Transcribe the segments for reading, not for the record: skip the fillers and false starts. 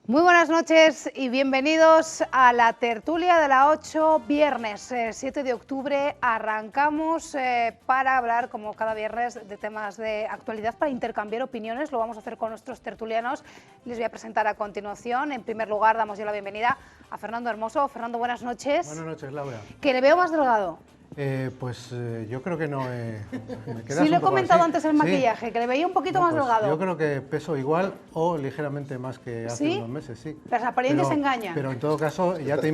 Muy buenas noches y bienvenidos a la tertulia de la 8, viernes 7 de octubre. Arrancamos para hablar, como cada viernes, de temas de actualidad, para intercambiar opiniones. Lo vamos a hacer con nuestros tertulianos. Les voy a presentar a continuación. En primer lugar, damos ya la bienvenida a Fernando Hermoso. Fernando, buenas noches. Buenas noches, Laura. Que le veo más delgado. Yo creo que no. Sí, le he comentado antes el maquillaje, sí, que le veía un poquito más delgado. Yo creo que peso igual o ligeramente más que hace unos meses, sí. Las apariencias engañan. Pero en todo caso, ya te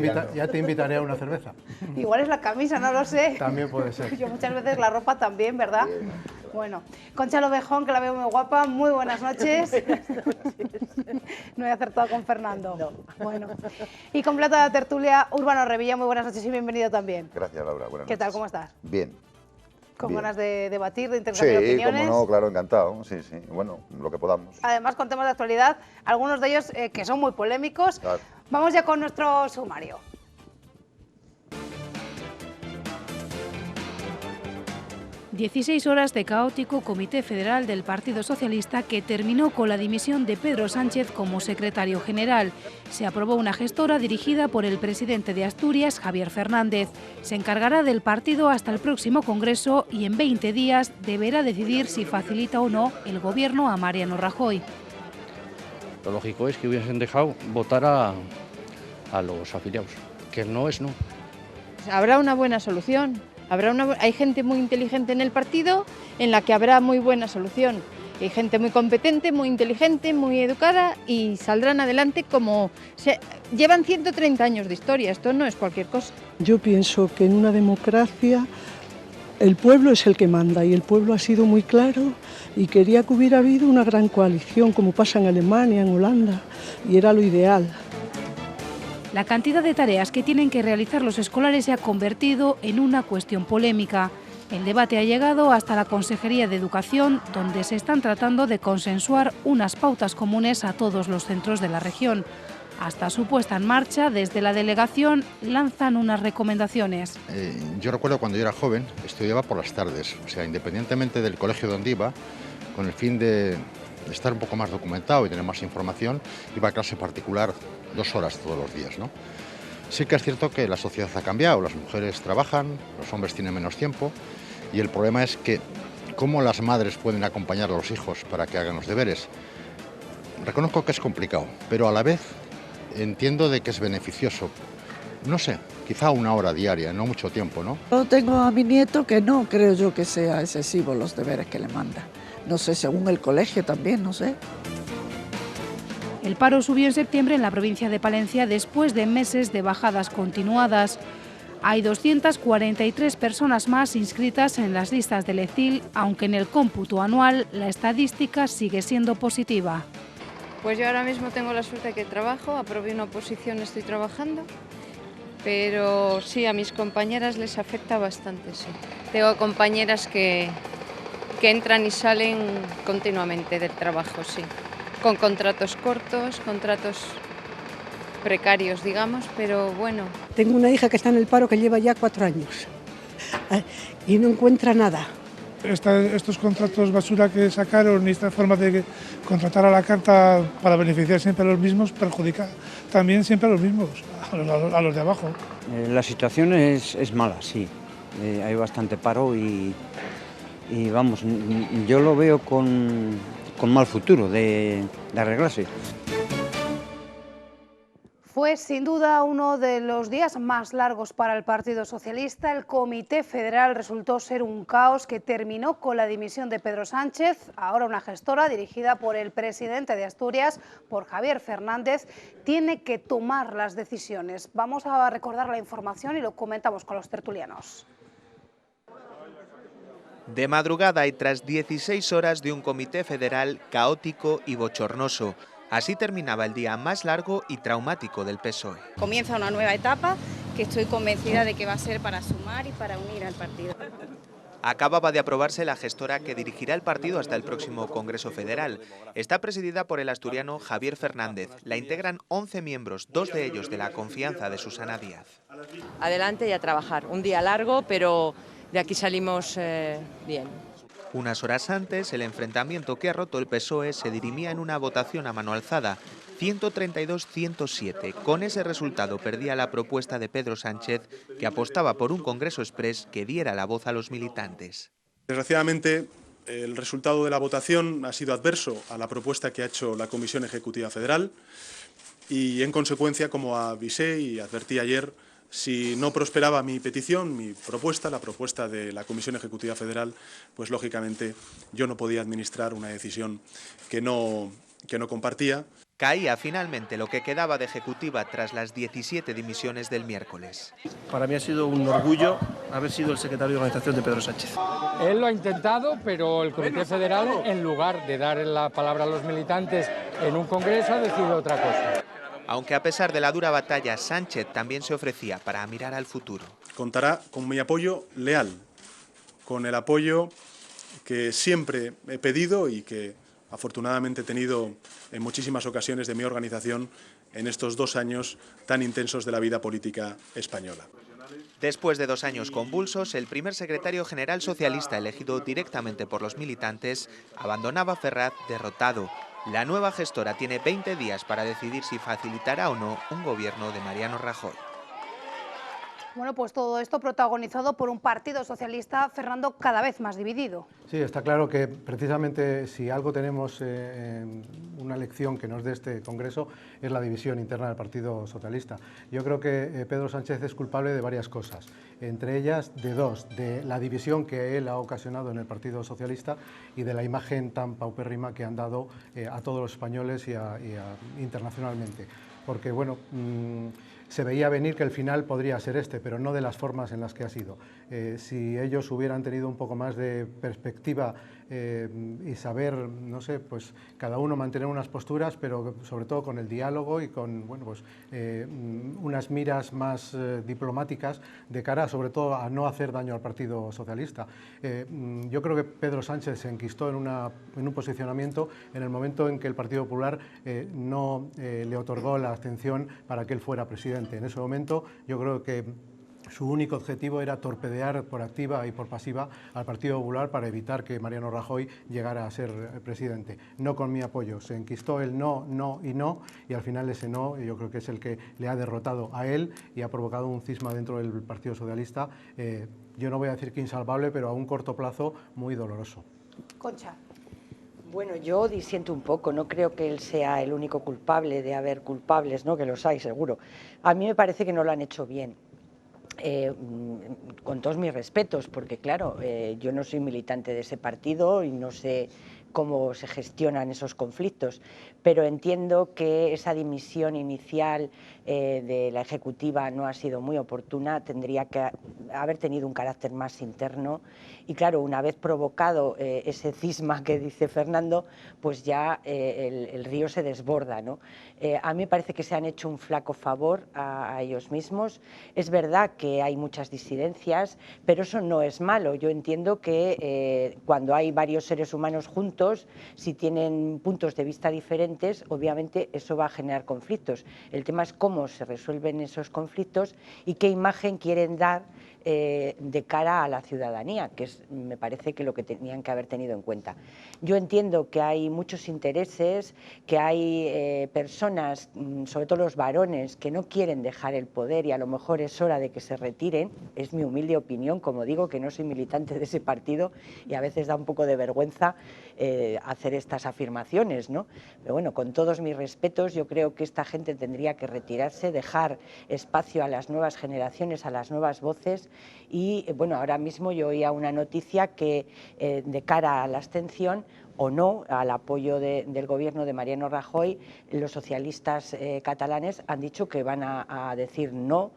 invitaré a una cerveza. Igual es la camisa, no lo sé. También puede ser. Yo muchas veces la ropa también, ¿verdad? Bueno, Concha Lovejón, que la veo muy guapa, muy buenas noches. No he acertado con Fernando. No. Bueno. Y completa la tertulia, Urbano Revilla, muy buenas noches y bienvenido también. Gracias, Laura. Buenas ¿Qué tal? noches. ¿Cómo estás? Bien. ¿Con Bien. ganas de debatir, de intercambiar Sí, opiniones? como no, claro, encantado. Sí, sí. Bueno, lo que podamos. Además, con temas de actualidad, algunos de ellos que son muy polémicos. Claro. Vamos ya con nuestro sumario. ...16 horas de caótico Comité Federal del Partido Socialista que terminó con la dimisión de Pedro Sánchez como secretario general. Se aprobó una gestora dirigida por el presidente de Asturias, Javier Fernández. Se encargará del partido hasta el próximo Congreso y en 20 días deberá decidir si facilita o no el gobierno a Mariano Rajoy. Lo lógico es que hubiesen dejado votar a los afiliados, que no es no. Habrá una buena solución. Hay gente muy inteligente en el partido en la que habrá muy buena solución. Hay gente muy competente, muy inteligente, muy educada y saldrán adelante como... llevan 130 años de historia, esto no es cualquier cosa. Yo pienso que en una democracia el pueblo es el que manda y el pueblo ha sido muy claro y quería que hubiera habido una gran coalición como pasa en Alemania, en Holanda, y era lo ideal. La cantidad de tareas que tienen que realizar los escolares se ha convertido en una cuestión polémica. El debate ha llegado hasta la Consejería de Educación, donde se están tratando de consensuar unas pautas comunes a todos los centros de la región. Hasta su puesta en marcha, desde la delegación lanzan unas recomendaciones. Yo recuerdo cuando yo era joven, estudiaba por las tardes, o sea, independientemente del colegio donde iba, con el fin de estar un poco más documentado y tener más información, iba a clase particular 2 horas todos los días, ¿no? Sí que es cierto que la sociedad ha cambiado, las mujeres trabajan, los hombres tienen menos tiempo y el problema es que cómo las madres pueden acompañar a los hijos para que hagan los deberes. Reconozco que es complicado, pero a la vez entiendo de que es beneficioso. No sé, quizá 1 hora diaria, no mucho tiempo, ¿no? Yo tengo a mi nieto que no creo yo que sea excesivo los deberes que le manda. No sé, según el colegio también, no sé. El paro subió en septiembre en la provincia de Palencia después de meses de bajadas continuadas. Hay 243 personas más inscritas en las listas del ECIL, aunque en el cómputo anual la estadística sigue siendo positiva. Pues yo ahora mismo tengo la suerte que trabajo, aprobé una oposición, estoy trabajando, pero sí, a mis compañeras les afecta bastante, sí. Tengo compañeras que entran y salen continuamente del trabajo, sí. Con contratos cortos, contratos precarios, digamos, pero bueno. Tengo una hija que está en el paro que lleva ya 4 años y no encuentra nada. Estos contratos basura que sacaron y esta forma de contratar a la carta para beneficiar siempre a los mismos perjudica también siempre a los mismos, a los de abajo. La situación es mala, sí. Hay bastante paro y vamos, yo lo veo con mal futuro de arreglarse. Fue sin duda uno de los días más largos para el Partido Socialista. El Comité Federal resultó ser un caos que terminó con la dimisión de Pedro Sánchez. Ahora una gestora dirigida por el presidente de Asturias, por Javier Fernández, tiene que tomar las decisiones. Vamos a recordar la información y lo comentamos con los tertulianos. De madrugada y tras 16 horas de un comité federal caótico y bochornoso. Así terminaba el día más largo y traumático del PSOE. Comienza una nueva etapa que estoy convencida de que va a ser para sumar y para unir al partido. Acababa de aprobarse la gestora que dirigirá el partido hasta el próximo Congreso Federal. Está presidida por el asturiano Javier Fernández. La integran 11 miembros, 2 de ellos de la confianza de Susana Díaz. Adelante y a trabajar. Un día largo, pero de aquí salimos bien. Unas horas antes, el enfrentamiento que ha roto el PSOE se dirimía en una votación a mano alzada. 132-107. Con ese resultado perdía la propuesta de Pedro Sánchez, que apostaba por un Congreso Exprés que diera la voz a los militantes. Desgraciadamente, el resultado de la votación ha sido adverso a la propuesta que ha hecho la Comisión Ejecutiva Federal y, en consecuencia, como avisé y advertí ayer, si no prosperaba mi petición, mi propuesta, la propuesta de la Comisión Ejecutiva Federal, pues lógicamente yo no podía administrar una decisión que no compartía. Caía finalmente lo que quedaba de ejecutiva tras las 17 dimisiones del miércoles. Para mí ha sido un orgullo haber sido el secretario de organización de Pedro Sánchez. Él lo ha intentado, pero el Comité Federal, en lugar de dar la palabra a los militantes en un congreso, ha decidido otra cosa. Aunque a pesar de la dura batalla, Sánchez también se ofrecía para mirar al futuro. Contará con mi apoyo leal, con el apoyo que siempre he pedido y que afortunadamente he tenido en muchísimas ocasiones de mi organización en estos 2 años tan intensos de la vida política española. Después de 2 años convulsos, el primer secretario general socialista elegido directamente por los militantes abandonaba Ferraz derrotado. La nueva gestora tiene 20 días para decidir si facilitará o no un gobierno de Mariano Rajoy. Bueno, pues todo esto protagonizado por un Partido Socialista, Fernando, cada vez más dividido. Sí, está claro que precisamente si algo tenemos una lección que nos dé este Congreso es la división interna del Partido Socialista. Yo creo que Pedro Sánchez es culpable de varias cosas, entre ellas de 2, de la división que él ha ocasionado en el Partido Socialista y de la imagen tan paupérrima que han dado a todos los españoles y internacionalmente. Porque, bueno, se veía venir que el final podría ser este, pero no de las formas en las que ha sido. Si ellos hubieran tenido un poco más de perspectiva y saber, no sé, pues cada uno mantener unas posturas, pero sobre todo con el diálogo y con, bueno, pues unas miras más diplomáticas de cara, sobre todo, a no hacer daño al Partido Socialista. Yo creo que Pedro Sánchez se enquistó en un posicionamiento en el momento en que el Partido Popular no le otorgó la abstención para que él fuera presidente. En ese momento yo creo que su único objetivo era torpedear por activa y por pasiva al Partido Popular para evitar que Mariano Rajoy llegara a ser presidente. No con mi apoyo, se enquistó el no, no y no, y al final ese no yo creo que es el que le ha derrotado a él y ha provocado un cisma dentro del Partido Socialista, yo no voy a decir que insalvable, pero a un corto plazo muy doloroso. Concha. Bueno, yo disiento un poco, no creo que él sea el único culpable de haber culpables, ¿no? Que los hay, seguro. A mí me parece que no lo han hecho bien. Con todos mis respetos, porque claro, yo no soy militante de ese partido y no sé cómo se gestionan esos conflictos, pero entiendo que esa dimisión inicial de la Ejecutiva no ha sido muy oportuna, tendría que haber tenido un carácter más interno y claro, una vez provocado ese cisma que dice Fernando, pues ya el río se desborda, ¿no? A mí me parece que se han hecho un flaco favor a ellos mismos. Es verdad que hay muchas disidencias, pero eso no es malo. Yo entiendo que cuando hay varios seres humanos juntos, si tienen puntos de vista diferentes, obviamente eso va a generar conflictos. El tema es cómo se resuelven esos conflictos y qué imagen quieren dar de cara a la ciudadanía, que me parece que lo que tenían que haber tenido en cuenta. Yo entiendo que hay muchos intereses, que hay personas, sobre todo los varones, que no quieren dejar el poder y a lo mejor es hora de que se retiren. Es mi humilde opinión, como digo, que no soy militante de ese partido y a veces da un poco de vergüenza hacer estas afirmaciones, ¿no? Pero bueno, con todos mis respetos, yo creo que esta gente tendría que retirarse, dejar espacio a las nuevas generaciones, a las nuevas voces y bueno, ahora mismo yo oía una noticia que de cara a la abstención o no, al apoyo del gobierno de Mariano Rajoy, los socialistas catalanes han dicho que van a decir no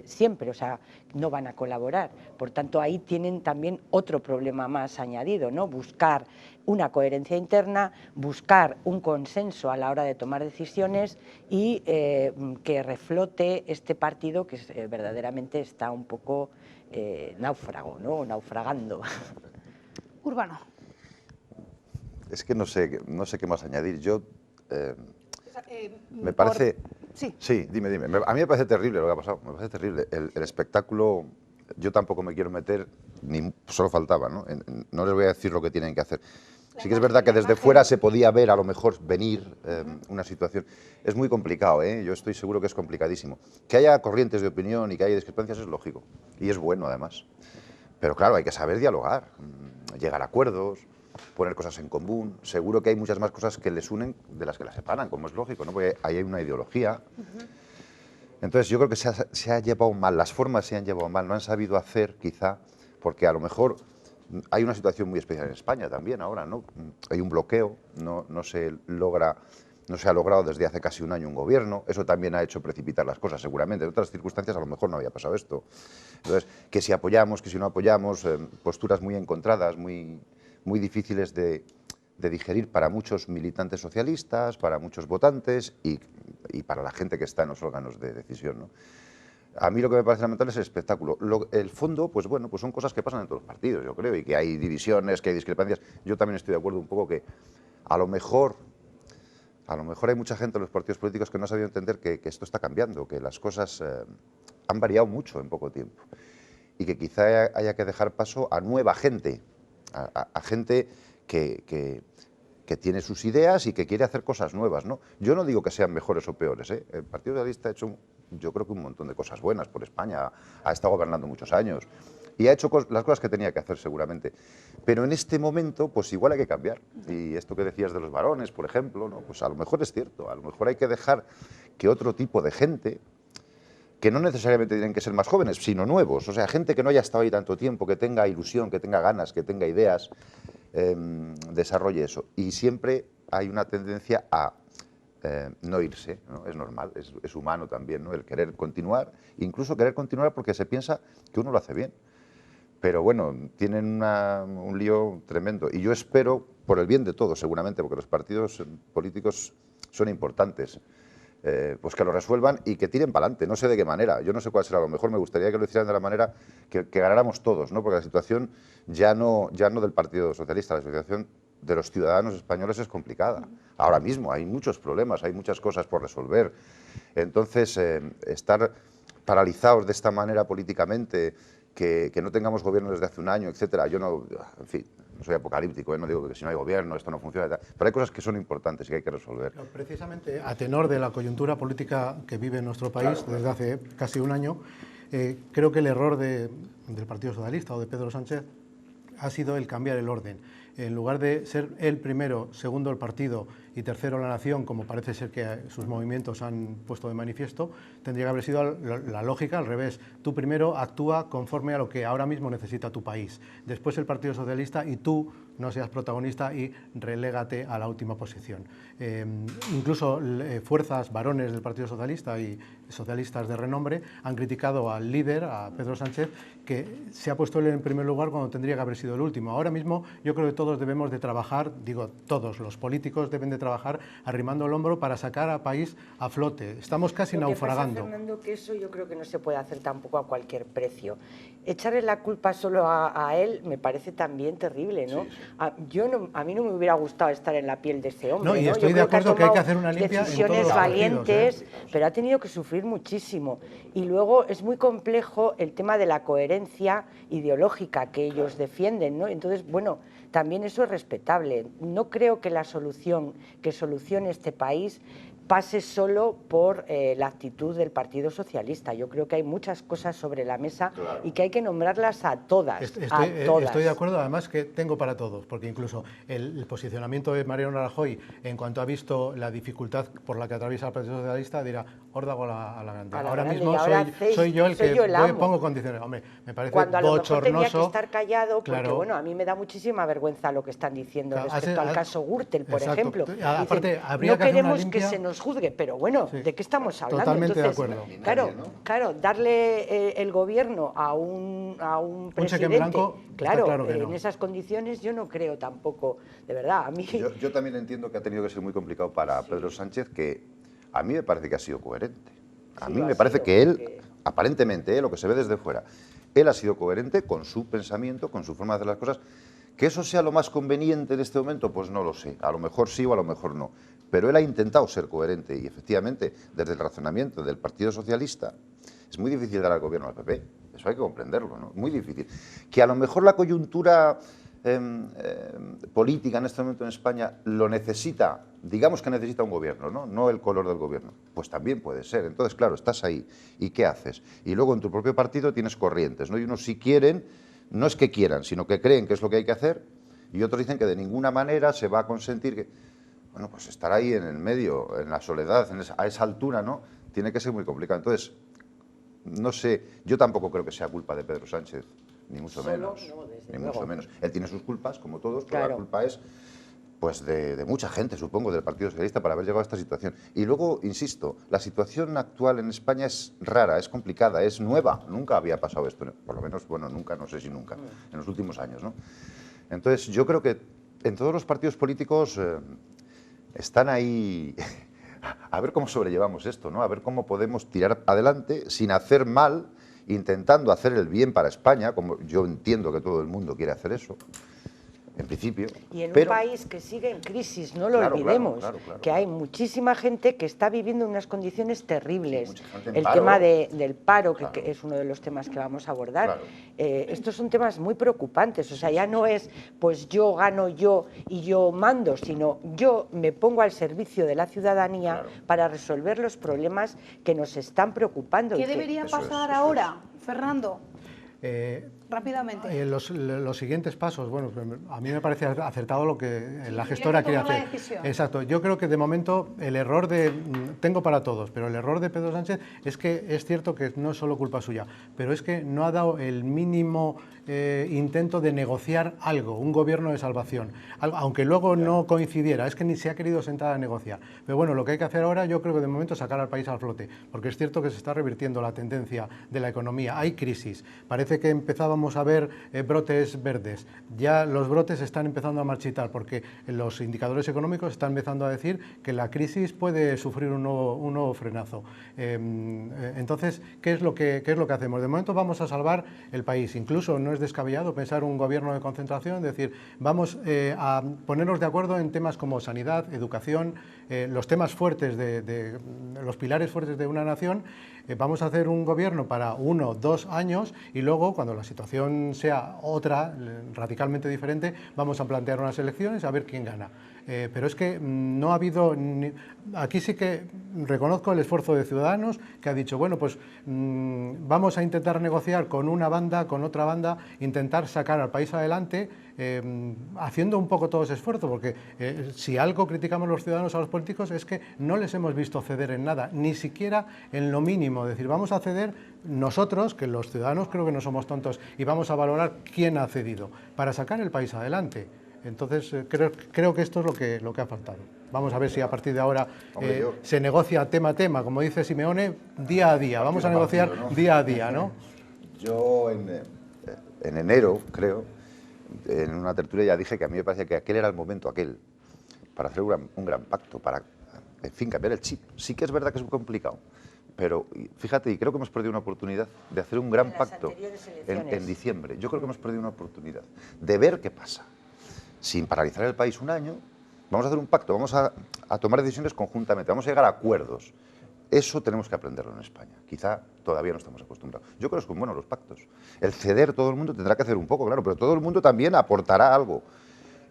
siempre, o sea, no van a colaborar. Por tanto, ahí tienen también otro problema más añadido, ¿no? Buscar una coherencia interna, buscar un consenso a la hora de tomar decisiones y que reflote este partido que verdaderamente está un poco náufrago, ¿no? Naufragando. Urbano. Es que no sé qué más añadir. Yo me parece... Sí, dime. A mí me parece terrible lo que ha pasado, me parece terrible. El espectáculo, yo tampoco me quiero meter, ni solo faltaba, ¿no? No les voy a decir lo que tienen que hacer. Sí que es verdad que desde fuera se podía ver a lo mejor venir una situación. Es muy complicado, ¿eh? Yo estoy seguro que es complicadísimo. Que haya corrientes de opinión y que haya discrepancias es lógico. Y es bueno, además. Pero claro, hay que saber dialogar, llegar a acuerdos, poner cosas en común. Seguro que hay muchas más cosas que les unen de las que las separan, como es lógico, ¿no? Porque ahí hay una ideología. Entonces yo creo que se ha llevado mal, las formas se han llevado mal, no han sabido hacer quizá, porque a lo mejor hay una situación muy especial en España también ahora, ¿no? Hay un bloqueo, no se ha logrado desde hace casi un año un gobierno, eso también ha hecho precipitar las cosas seguramente, en otras circunstancias a lo mejor no había pasado esto. Entonces, que si apoyamos, que si no apoyamos, posturas muy encontradas, muy difíciles de digerir para muchos militantes socialistas, para muchos votantes y para la gente que está en los órganos de decisión, ¿no? A mí lo que me parece lamentable es el espectáculo. El fondo, pues bueno, pues son cosas que pasan en todos los partidos, yo creo, y que hay divisiones, que hay discrepancias. Yo también estoy de acuerdo un poco que a lo mejor hay mucha gente en los partidos políticos que no ha sabido entender que esto está cambiando, que las cosas han variado mucho en poco tiempo y que quizá haya que dejar paso a nueva gente, a gente que tiene sus ideas y que quiere hacer cosas nuevas, ¿no? Yo no digo que sean mejores o peores, ¿eh? El Partido Socialista ha hecho, yo creo que un montón de cosas buenas por España, ha estado gobernando muchos años y ha hecho las cosas que tenía que hacer seguramente. Pero en este momento, pues igual hay que cambiar. Y esto que decías de los varones, por ejemplo, ¿no? Pues a lo mejor es cierto, a lo mejor hay que dejar que otro tipo de gente, que no necesariamente tienen que ser más jóvenes, sino nuevos, o sea, gente que no haya estado ahí tanto tiempo, que tenga ilusión, que tenga ganas, que tenga ideas, desarrolle eso. Y siempre hay una tendencia a no irse, ¿no? Es normal, es humano también, ¿no? El querer continuar, incluso querer continuar porque se piensa que uno lo hace bien. Pero bueno, tienen un lío tremendo. Y yo espero, por el bien de todos seguramente, porque los partidos políticos son importantes, pues que lo resuelvan y que tiren para adelante. No sé de qué manera, yo no sé cuál será. A lo mejor me gustaría que lo hicieran de la manera que ganáramos todos, ¿no? Porque la situación ya no del Partido Socialista, la situación de los ciudadanos españoles es complicada. Ahora mismo hay muchos problemas, hay muchas cosas por resolver. Entonces, estar paralizados de esta manera políticamente, que no tengamos gobierno desde hace un año, etcétera. Yo no, en fin, no soy apocalíptico, no digo que si no hay gobierno esto no funciona, pero hay cosas que son importantes y que hay que resolver. Precisamente a tenor de la coyuntura política que vive nuestro país desde hace casi un año, creo que el error del Partido Socialista o de Pedro Sánchez ha sido el cambiar el orden. En lugar de ser él primero, segundo el partido y tercero la nación, como parece ser que sus movimientos han puesto de manifiesto, tendría que haber sido la lógica al revés. Tú primero actúa conforme a lo que ahora mismo necesita tu país. Después el Partido Socialista y tú no seas protagonista y relégate a la última posición. Incluso fuerzas varones del Partido Socialista y socialistas de renombre han criticado al líder, a Pedro Sánchez, que se ha puesto él en primer lugar cuando tendría que haber sido el último. Ahora mismo yo creo que todos debemos de trabajar, digo todos, los políticos deben de trabajar arrimando el hombro para sacar al país a flote. Estamos casi naufragando. Fernando, que eso yo creo que no se puede hacer tampoco a cualquier precio. Echarle la culpa solo a él me parece también terrible, ¿no? Sí, sí. A mí no me hubiera gustado estar en la piel de ese hombre. No, y estoy de acuerdo que hay que hacer una limpia decisiones en todos los valientes, partidos, pero ha tenido que sufrir muchísimo. Y luego es muy complejo el tema de la coherencia ideológica que ellos defienden, ¿no? Entonces, bueno, también eso es respetable. No creo que la solución que solucione este país pase solo por la actitud del Partido Socialista. Yo creo que hay muchas cosas sobre la mesa y que hay que nombrarlas a todas. Estoy de acuerdo, además que tengo para todos, porque incluso el posicionamiento de Mariano Rajoy en cuanto ha visto la dificultad por la que atraviesa el Partido Socialista dirá, órdago a la grande. Ahora mismo soy yo el que pongo condiciones. Hombre, me parece cuando a lo mejor tenía bochornoso. que estar callado, porque claro, bueno, a mí me da muchísima vergüenza lo que están diciendo respecto al caso Gürtel, por exacto, ejemplo. Aparte, dicen, habría no que hacer una queremos limpia, que se nos juzgue, pero bueno, sí, ¿de qué estamos hablando? Totalmente entonces, de acuerdo. Claro, darle el gobierno a un presidente, cheque en blanco, claro que no. En esas condiciones yo no creo tampoco, de verdad, a mí... Yo también entiendo que ha tenido que ser muy complicado para Pedro Sánchez, que a mí me parece que ha sido coherente. A mí me parece que él, aparentemente, lo que se ve desde fuera, él ha sido coherente con su pensamiento, con su forma de hacer las cosas. ¿Que eso sea lo más conveniente en este momento? Pues no lo sé. A lo mejor sí o a lo mejor no. Pero él ha intentado ser coherente y efectivamente, desde el razonamiento del Partido Socialista, es muy difícil dar al gobierno al PP. Eso hay que comprenderlo, ¿no? Muy difícil. Que a lo mejor la coyuntura política en este momento en España lo necesita, digamos que necesita un gobierno, no el color del gobierno, pues también puede ser. Entonces, claro, estás ahí, ¿y qué haces? Y luego en tu propio partido tienes corrientes, ¿no? Y unos sí quieren, no es que quieran, sino que creen que es lo que hay que hacer, y otros dicen que de ninguna manera se va a consentir que, bueno, pues estar ahí en el medio, en la soledad, a esa altura, ¿no? Tiene que ser muy complicado. Entonces, no sé, yo tampoco creo que sea culpa de Pedro Sánchez, ni mucho menos, ni mucho menos. Él tiene sus culpas, como todos, pero la culpa es pues de mucha gente, supongo, del Partido Socialista para haber llegado a esta situación. Y luego, insisto, la situación actual en España es rara, es complicada, es nueva. Nunca había pasado esto, por lo menos, bueno, nunca, no sé si nunca, en los últimos años, ¿no? Entonces, yo creo que en todos los partidos políticos están ahí a ver cómo sobrellevamos esto, ¿no? A ver cómo podemos tirar adelante sin hacer mal, intentando hacer el bien para España, como yo entiendo que todo el mundo quiere hacer eso, en principio. Y en un país que sigue en crisis, no lo olvidemos, que hay muchísima gente que está viviendo unas condiciones terribles. El tema del paro, que es uno de los temas que vamos a abordar, estos son temas muy preocupantes. O sea, ya no es, pues yo gano yo y yo mando, sino yo me pongo al servicio de la ciudadanía para resolver los problemas que nos están preocupando. ¿Qué debería pasar ahora, Fernando? Rápidamente. Los siguientes pasos, bueno, a mí me parece acertado lo que la gestora quiere hacer. Exacto, yo creo que de momento el error tengo para todos, pero el error de Pedro Sánchez es que es cierto que no es solo culpa suya, pero es que no ha dado el mínimo intento de negociar algo, un gobierno de salvación, aunque luego no coincidiera, es que ni se ha querido sentar a negociar. Pero bueno, lo que hay que hacer ahora, yo creo que de momento es sacar al país al flote, porque es cierto que se está revirtiendo la tendencia de la economía, hay crisis, parece que empezábamos a ver brotes verdes, ya los brotes están empezando a marchitar, porque los indicadores económicos están empezando a decir que la crisis puede sufrir un nuevo frenazo. Entonces, ¿qué es lo que hacemos? De momento vamos a salvar el país, incluso no es descabellado pensar un gobierno de concentración, es decir, vamos a ponernos de acuerdo en temas como sanidad, educación, los temas fuertes, los pilares fuertes de una nación. Vamos a hacer un gobierno para 1 o 2 años y luego, cuando la situación sea otra, radicalmente diferente, vamos a plantear unas elecciones a ver quién gana. Pero es que no ha habido... Aquí sí que reconozco el esfuerzo de Ciudadanos, que ha dicho, bueno, pues vamos a intentar negociar con una banda, con otra banda, intentar sacar al país adelante, haciendo un poco todo ese esfuerzo, porque si algo criticamos los ciudadanos a los políticos es que no les hemos visto ceder en nada, ni siquiera en lo mínimo. Es decir, vamos a ceder nosotros, que los ciudadanos creo que no somos tontos, y vamos a valorar quién ha cedido para sacar el país adelante. Entonces, creo que esto es lo que ha faltado. Vamos a ver si a partir de ahora se negocia tema a tema, como dice Simeone, día a día. Vamos a negociar día a día, ¿no? Yo en enero, creo, en una tertulia ya dije que a mí me parecía que aquel era el momento, para hacer un gran pacto, para, en fin, cambiar el chip. Sí que es verdad que es muy complicado, pero fíjate, y creo que hemos perdido una oportunidad de hacer un gran pacto en diciembre. Yo creo que hemos perdido una oportunidad de ver qué pasa. Sin paralizar el país un año, vamos a hacer un pacto, vamos a tomar decisiones conjuntamente, vamos a llegar a acuerdos. Eso tenemos que aprenderlo en España. Quizá todavía no estamos acostumbrados. Yo creo que son buenos los pactos. El ceder, todo el mundo tendrá que hacer un poco, claro, pero todo el mundo también aportará algo.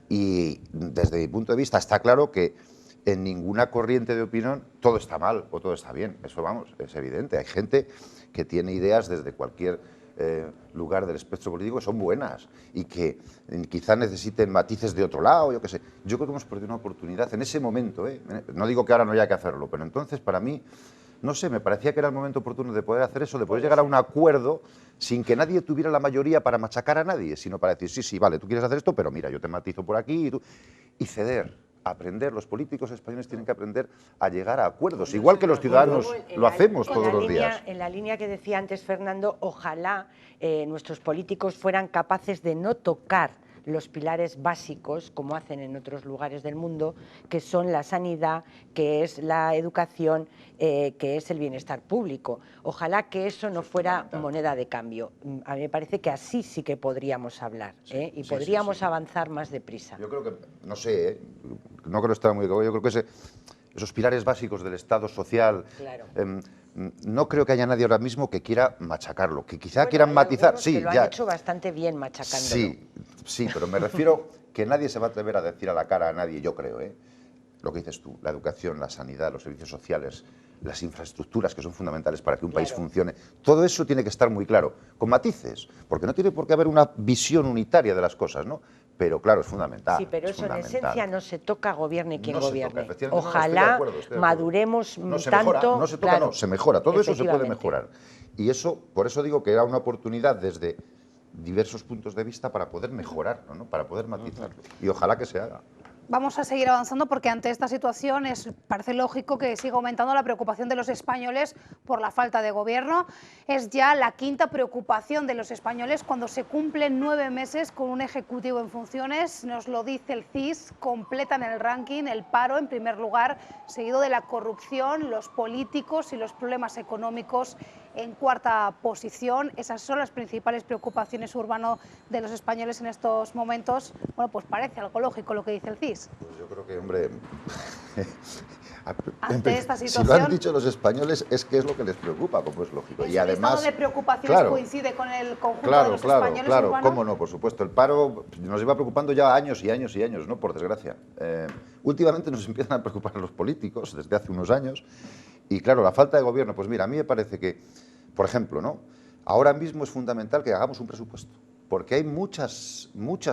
Y desde mi punto de vista está claro que en ninguna corriente de opinión todo está mal o todo está bien. Eso, vamos, es evidente. Hay gente que tiene ideas desde cualquier lugar del espectro político que son buenas y que quizá necesiten matices de otro lado, yo qué sé. Yo creo que hemos perdido una oportunidad en ese momento, no digo que ahora no haya que hacerlo, pero entonces para mí, no sé, me parecía que era el momento oportuno de poder hacer eso, de poder llegar a un acuerdo sin que nadie tuviera la mayoría para machacar a nadie, sino para decir, sí, vale, tú quieres hacer esto, pero mira, yo te matizo por aquí y ceder. Aprender, los políticos españoles tienen que aprender a llegar a acuerdos, igual que los ciudadanos lo hacemos todos los días. En la línea que decía antes Fernando, ojalá nuestros políticos fueran capaces de no tocar los pilares básicos, como hacen en otros lugares del mundo, que son la sanidad, que es la educación, que es el bienestar público. Ojalá que eso no fuera moneda de cambio. A mí me parece que así sí que podríamos hablar, y podríamos avanzar más deprisa. Yo creo que, no sé, no creo estar muy equivocado, yo creo que esos pilares básicos del Estado social, no creo que haya nadie ahora mismo que quiera machacarlo, que quizá quieran matizar. Sí, que lo han hecho bastante bien machacándolo. Sí, pero me refiero que nadie se va a atrever a decir a la cara a nadie, yo creo, lo que dices tú, la educación, la sanidad, los servicios sociales, las infraestructuras que son fundamentales para que un país funcione, todo eso tiene que estar muy claro, con matices, porque no tiene por qué haber una visión unitaria de las cosas, ¿no? Pero claro, es fundamental. Sí, pero eso en esencia no se toca, gobierne quien gobierne. Efectivamente, Ojalá estoy de acuerdo. maduremos no se tanto... Mejora, no se toca, claro, no, se mejora, todo eso se puede mejorar. Y eso, por eso digo que era una oportunidad desde diversos puntos de vista para poder mejorarlo, ¿no? Para poder matizarlo. Y ojalá que se haga. Vamos a seguir avanzando porque ante esta situación parece lógico que siga aumentando la preocupación de los españoles por la falta de gobierno. Es ya la quinta preocupación de los españoles cuando se cumplen 9 meses con un ejecutivo en funciones. Nos lo dice el CIS, completan el ranking el paro en primer lugar, seguido de la corrupción, los políticos y los problemas económicos en cuarta posición. Esas son las principales preocupaciones urbanas de los españoles en estos momentos. Bueno, pues parece algo lógico lo que dice el CIS. Pues yo creo que, hombre, ante esta situación, si lo han dicho los españoles es que es lo que les preocupa, como es lógico. Y además, el estado de preocupaciones coincide con el conjunto de los españoles urbanos. Cómo no, por supuesto. El paro nos lleva preocupando ya años y años y años, ¿no? Por desgracia. Últimamente nos empiezan a preocupar los políticos desde hace unos años. Y claro, la falta de gobierno, pues mira, a mí me parece que, por ejemplo, ¿no? Ahora mismo es fundamental que hagamos un presupuesto, porque hay muchas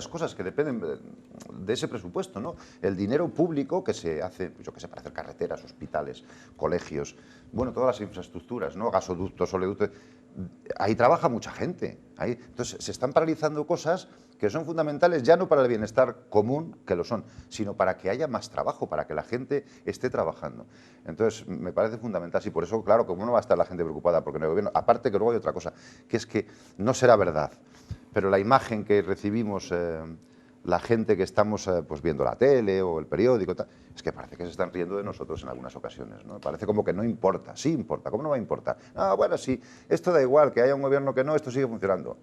cosas que dependen de ese presupuesto, ¿no? El dinero público que se hace, yo qué sé, para hacer carreteras, hospitales, colegios, bueno, todas las infraestructuras, ¿no? Gasoductos, oleoductos, ahí trabaja mucha gente. Entonces, se están paralizando cosas que son fundamentales ya no para el bienestar común, que lo son, sino para que haya más trabajo, para que la gente esté trabajando. Entonces, me parece fundamental. Sí, por eso, claro, como no va a estar la gente preocupada porque no hay gobierno. Aparte que luego hay otra cosa, que es que no será verdad, pero la imagen que recibimos la gente que estamos pues viendo la tele o el periódico, es que parece que se están riendo de nosotros en algunas ocasiones, ¿no? Parece como que no importa. Sí importa, ¿cómo no va a importar? Ah, bueno, sí, esto da igual, que haya un gobierno que no, esto sigue funcionando.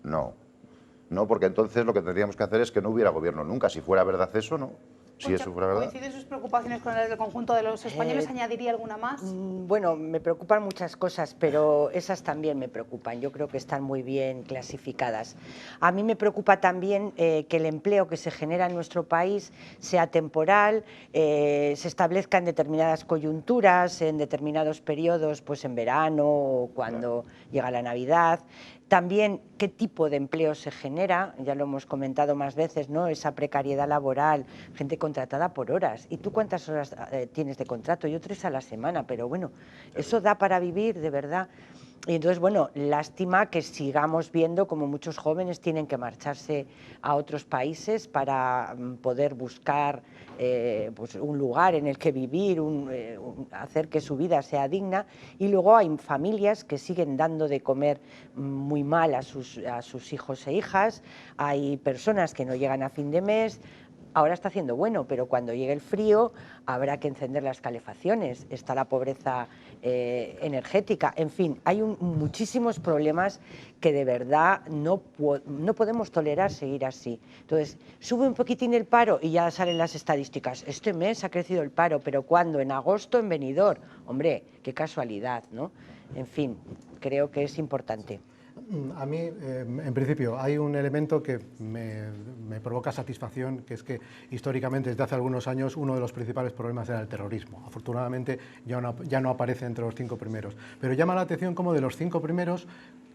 No, porque entonces lo que tendríamos que hacer es que no hubiera gobierno nunca. Si fuera verdad eso, no. Si eso fuera verdad. ¿Coinciden sus preocupaciones con el conjunto de los españoles? ¿Añadiría alguna más? Bueno, me preocupan muchas cosas, pero esas también me preocupan. Yo creo que están muy bien clasificadas. A mí me preocupa también que el empleo que se genera en nuestro país sea temporal, se establezca en determinadas coyunturas, en determinados periodos, pues en verano o cuando llega la Navidad. También qué tipo de empleo se genera, ya lo hemos comentado más veces, ¿no? Esa precariedad laboral, gente contratada por horas. ¿Y tú cuántas horas tienes de contrato? Yo 3 a la semana, pero bueno, ¿eso da para vivir de verdad? Y entonces, bueno, lástima que sigamos viendo como muchos jóvenes tienen que marcharse a otros países para poder buscar pues un lugar en el que vivir, hacer que su vida sea digna. Y luego hay familias que siguen dando de comer muy mal a sus hijos e hijas, hay personas que no llegan a fin de mes. Ahora está haciendo bueno, pero cuando llegue el frío habrá que encender las calefacciones, está la pobreza energética, en fin, hay muchísimos problemas que de verdad no podemos tolerar seguir así. Entonces, sube un poquitín el paro y ya salen las estadísticas. Este mes ha crecido el paro, pero ¿cuándo? En agosto en Benidorm. Hombre, qué casualidad, ¿no? En fin, creo que es importante. A mí, en principio, hay un elemento que me provoca satisfacción, que es que históricamente, desde hace algunos años, uno de los principales problemas era el terrorismo. Afortunadamente, ya no aparece entre los 5 primeros. Pero llama la atención cómo de los 5 primeros,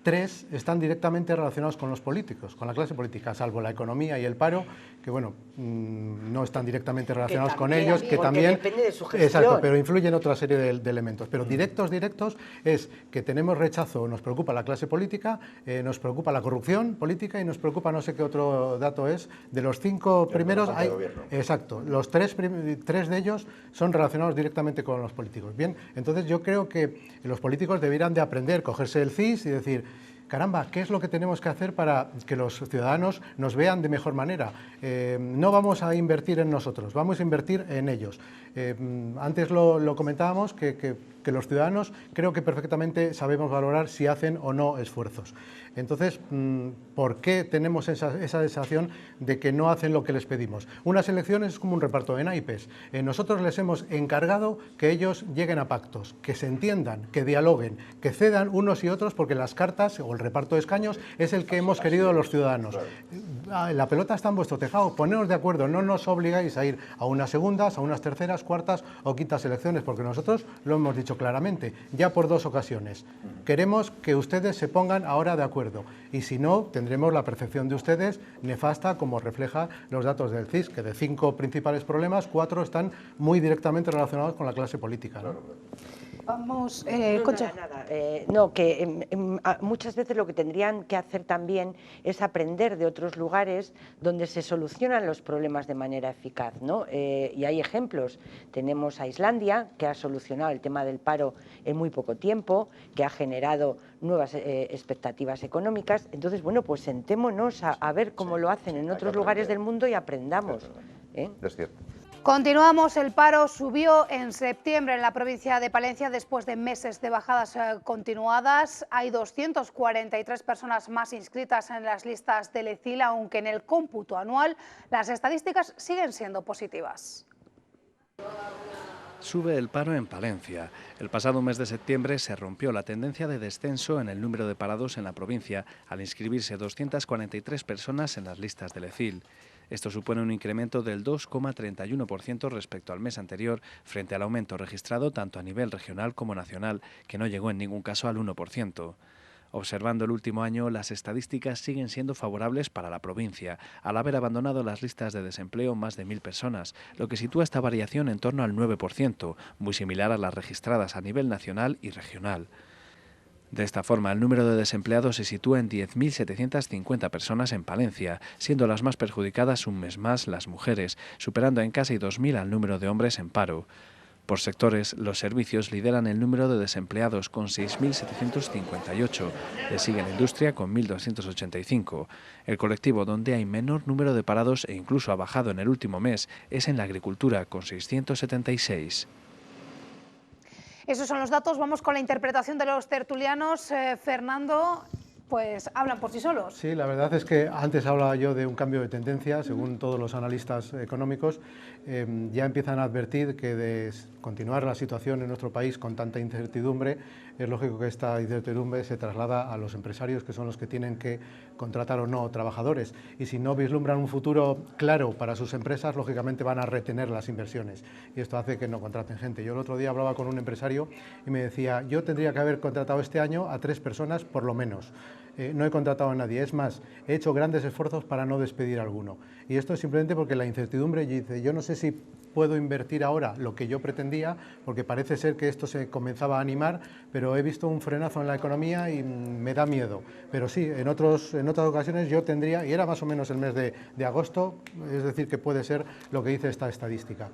3 están directamente relacionados con los políticos, con la clase política, salvo la economía y el paro, que bueno, no están directamente relacionados con ellos, que también depende de su gestión. Exacto, pero influyen otra serie de elementos. Pero directos es que tenemos rechazo, nos preocupa la clase política, nos preocupa la corrupción política y nos preocupa no sé qué otro dato es. De los 5 primeros hay... Exacto, los 3 de ellos son relacionados directamente con los políticos. Bien, entonces yo creo que los políticos debieran de aprender, cogerse el CIS y decir, caramba, ¿qué es lo que tenemos que hacer para que los ciudadanos nos vean de mejor manera? No vamos a invertir en nosotros, vamos a invertir en ellos. Antes lo comentábamos, que que los ciudadanos creo que perfectamente sabemos valorar si hacen o no esfuerzos. Entonces, ¿por qué tenemos esa sensación de que no hacen lo que les pedimos? Unas elecciones es como un reparto de naipes. Nosotros les hemos encargado que ellos lleguen a pactos, que se entiendan, que dialoguen, que cedan unos y otros, porque las cartas o el reparto de escaños es el que hemos querido los ciudadanos. La pelota está en vuestro tejado, poneros de acuerdo, no nos obligáis a ir a unas segundas, a unas terceras, cuartas o quintas elecciones, porque nosotros lo hemos dicho claramente, ya por 2 ocasiones. Queremos que ustedes se pongan ahora de acuerdo, y si no, tendremos la percepción de ustedes nefasta, como refleja los datos del CIS, que de 5 principales problemas, 4 están muy directamente relacionados con la clase política, ¿no? Vamos, Concha. No, que muchas veces lo que tendrían que hacer también es aprender de otros lugares donde se solucionan los problemas de manera eficaz, ¿no? Y hay ejemplos. Tenemos a Islandia, que ha solucionado el tema del paro en muy poco tiempo, que ha generado nuevas expectativas económicas. Entonces, bueno, pues sentémonos a ver cómo lo hacen en otros lugares del mundo y aprendamos. Es cierto. Continuamos, el paro subió en septiembre en la provincia de Palencia después de meses de bajadas continuadas. Hay 243 personas más inscritas en las listas del ECIL, aunque en el cómputo anual las estadísticas siguen siendo positivas. Sube el paro en Palencia. El pasado mes de septiembre se rompió la tendencia de descenso en el número de parados en la provincia, al inscribirse 243 personas en las listas del ECIL. Esto supone un incremento del 2,31% respecto al mes anterior, frente al aumento registrado tanto a nivel regional como nacional, que no llegó en ningún caso al 1%. Observando el último año, las estadísticas siguen siendo favorables para la provincia, al haber abandonado las listas de desempleo más de 1.000 personas, lo que sitúa esta variación en torno al 9%, muy similar a las registradas a nivel nacional y regional. De esta forma, el número de desempleados se sitúa en 10.750 personas en Palencia, siendo las más perjudicadas un mes más las mujeres, superando en casi 2.000 al número de hombres en paro. Por sectores, los servicios lideran el número de desempleados con 6.758, le sigue la industria con 1.285. El colectivo donde hay menor número de parados e incluso ha bajado en el último mes es en la agricultura con 676. Esos son los datos, vamos con la interpretación de los tertulianos. Fernando, pues hablan por sí solos. Sí, la verdad es que antes hablaba yo de un cambio de tendencia, según todos los analistas económicos, ya empiezan a advertir que de continuar la situación en nuestro país con tanta incertidumbre, es lógico que esta incertidumbre se traslada a los empresarios, que son los que tienen que contratar o no trabajadores, y si no vislumbran un futuro claro para sus empresas, lógicamente van a retener las inversiones, y esto hace que no contraten gente. Yo el otro día hablaba con un empresario y me decía, yo tendría que haber contratado este año a 3 personas por lo menos. No he contratado a nadie, es más, he hecho grandes esfuerzos para no despedir a alguno. Y esto es simplemente porque la incertidumbre, dice, yo no sé si puedo invertir ahora lo que yo pretendía, porque parece ser que esto se comenzaba a animar, pero he visto un frenazo en la economía y me da miedo. Pero sí, en otras ocasiones yo tendría, y era más o menos el mes de agosto, es decir, que puede ser lo que dice esta estadística.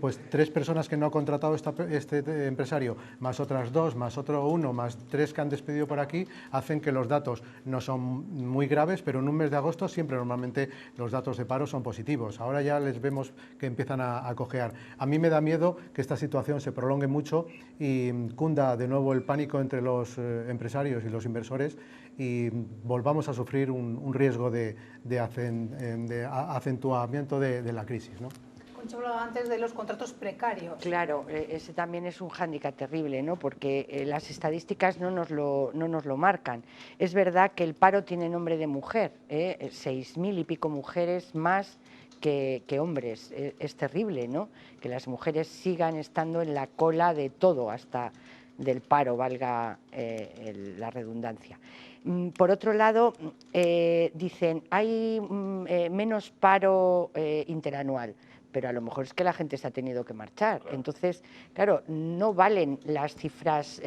Pues 3 personas que no ha contratado este empresario, más otras 2, más otro 1, más 3 que han despedido por aquí, hacen que los datos no son muy graves, pero en un mes de agosto siempre normalmente los datos de paro son positivos. Ahora ya les vemos que empiezan a cojear. A mí me da miedo que esta situación se prolongue mucho y cunda de nuevo el pánico entre los empresarios y los inversores y volvamos a sufrir un riesgo de acentuamiento de la crisis, ¿no? Concha hablaba antes de los contratos precarios. Claro, ese también es un hándicap terrible, ¿no? Porque las estadísticas no nos lo marcan. Es verdad que el paro tiene nombre de mujer, 6.000 y pico mujeres más que hombres. Es terrible, ¿no? Que las mujeres sigan estando en la cola de todo, hasta del paro, valga la redundancia. Por otro lado, dicen, hay menos paro interanual, pero a lo mejor es que la gente se ha tenido que marchar. Entonces, claro, no valen las cifras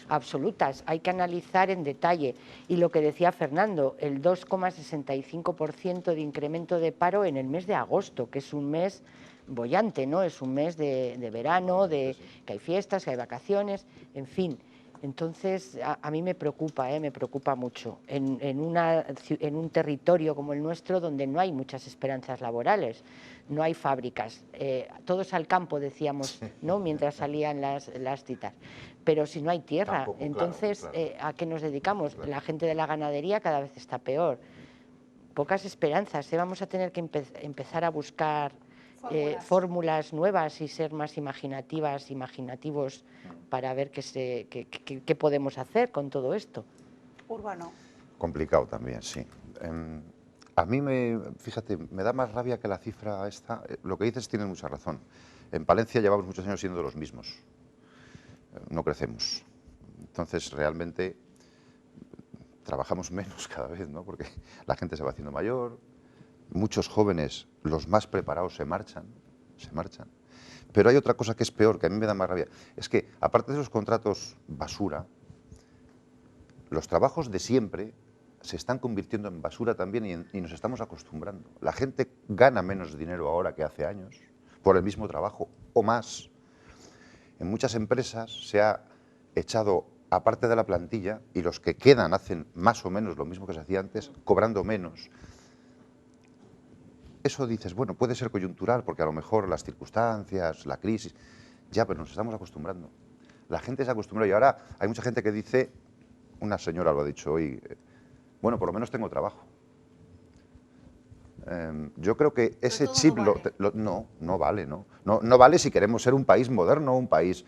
absolutas, hay que analizar en detalle. Y lo que decía Fernando, el 2,65% de incremento de paro en el mes de agosto, que es un mes boyante, ¿no? Es un mes de verano, que hay fiestas, que hay vacaciones, en fin. Entonces, a mí me preocupa mucho, en un territorio como el nuestro donde no hay muchas esperanzas laborales, no hay fábricas, todos al campo decíamos, ¿no?, mientras salían las citas, pero si no hay tierra, tampoco, entonces, claro. ¿A qué nos dedicamos? Claro. La gente de la ganadería cada vez está peor, pocas esperanzas, vamos a tener que empezar a buscar fórmulas nuevas y ser más imaginativos para ver qué podemos hacer con todo esto. Urbano. Complicado también, sí. A mí, fíjate, me da más rabia que la cifra esta. Lo que dices tiene mucha razón. En Palencia llevamos muchos años siendo los mismos. No crecemos. Entonces, realmente, trabajamos menos cada vez, ¿no? Porque la gente se va haciendo mayor. Muchos jóvenes, los más preparados, se marchan. Pero hay otra cosa que es peor, que a mí me da más rabia. Es que, aparte de los contratos basura, los trabajos de siempre se están convirtiendo en basura también y nos estamos acostumbrando. La gente gana menos dinero ahora que hace años por el mismo trabajo o más. En muchas empresas se ha echado aparte de la plantilla y los que quedan hacen más o menos lo mismo que se hacía antes, cobrando menos. Eso dices, bueno, puede ser coyuntural, porque a lo mejor las circunstancias, la crisis, ya, pero nos estamos acostumbrando. La gente se acostumbra y ahora hay mucha gente que dice, una señora lo ha dicho hoy, bueno, por lo menos tengo trabajo. Yo creo que ese chip no vale, ¿no? No vale si queremos ser un país moderno, un país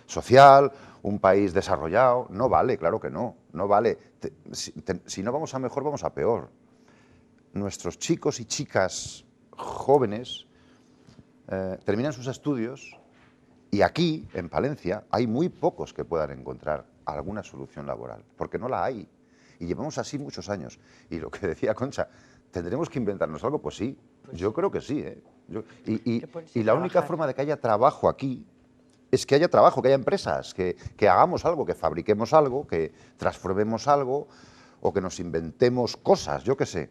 social, un país desarrollado, no vale, claro que no vale. Si no vamos a mejor, vamos a peor. Nuestros chicos y chicas jóvenes terminan sus estudios y aquí, en Palencia, hay muy pocos que puedan encontrar alguna solución laboral, porque no la hay. Y llevamos así muchos años. Y lo que decía Concha, ¿tendremos que inventarnos algo? Pues sí, yo creo que sí. Y la única forma de que haya trabajo aquí es que haya trabajo, que haya empresas, que hagamos algo, que fabriquemos algo, que transformemos algo o que nos inventemos cosas, yo qué sé.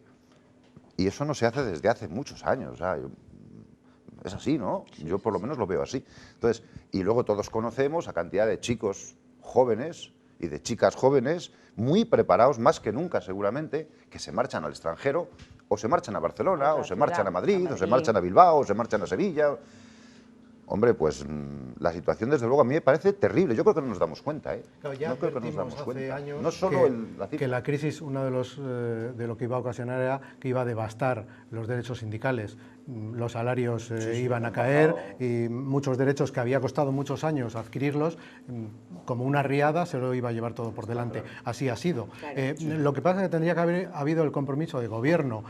Y eso no se hace desde hace muchos años. O sea, es así, ¿no? Yo por lo menos lo veo así. Entonces, y luego todos conocemos a cantidad de chicos jóvenes y de chicas jóvenes muy preparados, más que nunca seguramente, que se marchan al extranjero, o se marchan a Barcelona, o se marchan a Madrid, o se marchan a Bilbao, o se marchan a Sevilla. Hombre, pues la situación desde luego a mí me parece terrible. Yo creo que no nos damos cuenta, ¿eh? Claro, ya no creo que nos damos hace cuenta. Años no solo que la crisis, uno de lo que iba a ocasionar era que iba a devastar los derechos sindicales. Los salarios iban a caer y muchos derechos que había costado muchos años adquirirlos, como una riada se lo iba a llevar todo por delante. Así ha sido. Lo que pasa es que tendría que haber habido el compromiso de gobierno,